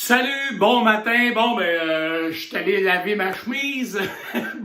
Salut, bon matin. Je suis allé laver ma chemise.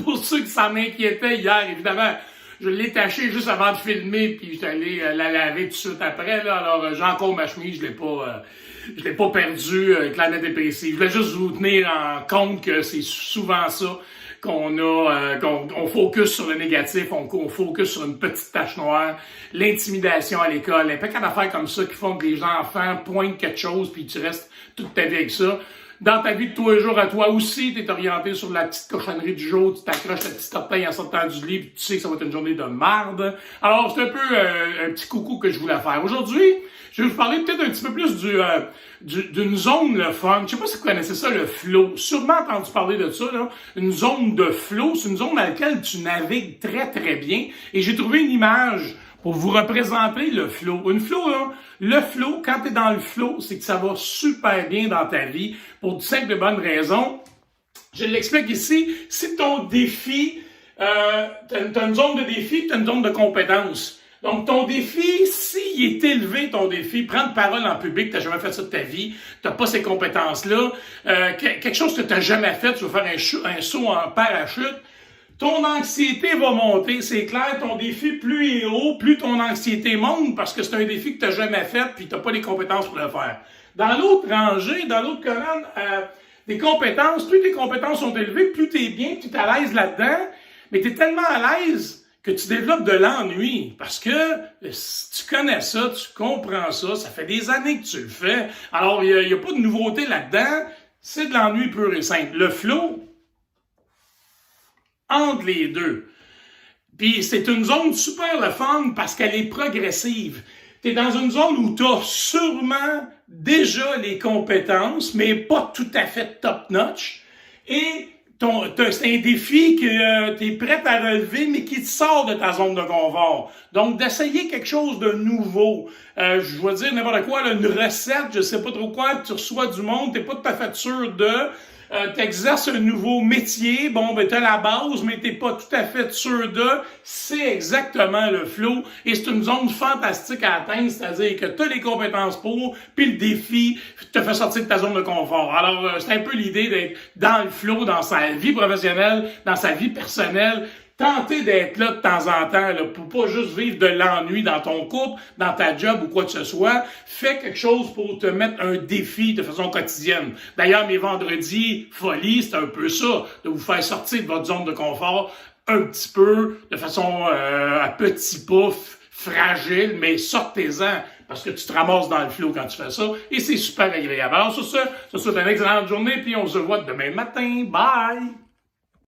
Pour ceux qui s'en inquiétaient hier, évidemment, je l'ai tachée juste avant de filmer, puis j'étais allé la laver tout de suite après. Là. Alors, j'ai encore ma chemise, je l'ai pas perdue avec la nette épaissie. Je voulais juste vous tenir en compte que c'est souvent ça qu'on focus sur le négatif, on focus sur une petite tache noire, l'intimidation à l'école, un paquet d'affaires comme ça qui font que les enfants pointent quelque chose puis tu restes toute ta vie avec ça. Dans ta vie de tous les jours à toi aussi, tu es orienté sur la petite cochonnerie du jour, tu t'accroches la petite orteil en sortant du lit, puis tu sais que ça va être une journée de marde. Alors, c'est un peu un petit coucou que je voulais faire. Aujourd'hui, je vais vous parler peut-être un petit peu plus d'une zone, le fun. Je sais pas si vous connaissez ça, le flow. Sûrement entendu parler de ça, là. Une zone de flow, c'est une zone dans laquelle tu navigues très, très bien. Et j'ai trouvé une image pour vous représenter le flow. Une flow, là, le flow, quand tu es dans le flow, c'est que ça va super bien dans ta vie pour de simples et bonnes raisons. Je l'explique ici. Si ton défi, t'as une zone de défi, t'as une zone de compétence. Donc, ton défi, s'il est élevé, ton défi, prendre parole en public, t'as jamais fait ça de ta vie, t'as pas ces compétences-là, quelque chose que t'as jamais fait, tu vas faire un saut en parachute, ton anxiété va monter, c'est clair, ton défi, plus il est haut, plus ton anxiété monte, parce que c'est un défi que t'as jamais fait, puis t'as pas les compétences pour le faire. Dans l'autre rangée, dans l'autre colonne, des compétences, plus tes compétences sont élevées, plus t'es bien, plus t'es à l'aise là-dedans, mais t'es tellement à l'aise que tu développes de l'ennui, parce que si tu connais ça, tu comprends ça, ça fait des années que tu le fais, alors il n'y a pas de nouveauté là-dedans, c'est de l'ennui pur et simple. Le flow, entre les deux. Puis c'est une zone super le fun parce qu'elle est progressive. Tu es dans une zone où tu as sûrement déjà les compétences, mais pas tout à fait top-notch, et c'est un défi que tu es prêt à relever, mais qui te sort de ta zone de confort. Donc, d'essayer quelque chose de nouveau. Je vais dire n'importe quoi, là, une recette, je sais pas trop quoi, tu reçois du monde, t'es pas tout à fait sûr de... t'exerces un nouveau métier, t'as la base, mais t'es pas tout à fait sûr de, c'est exactement le flow, et c'est une zone fantastique à atteindre, c'est-à-dire que t'as les compétences pour, puis le défi te fait sortir de ta zone de confort. Alors, c'est un peu l'idée d'être dans le flow, dans sa vie professionnelle, dans sa vie personnelle, tenter d'être là de temps en temps, là, pour pas juste vivre de l'ennui dans ton couple, dans ta job ou quoi que ce soit. Fais quelque chose pour te mettre un défi de façon quotidienne. D'ailleurs, mes vendredis folie, c'est un peu ça, de vous faire sortir de votre zone de confort un petit peu, de façon à petits pas, fragile, mais sortez-en, parce que tu te ramasses dans le flow quand tu fais ça, et c'est super agréable. Alors sur ça, ça souhaite une excellente journée, puis on se voit demain matin. Bye!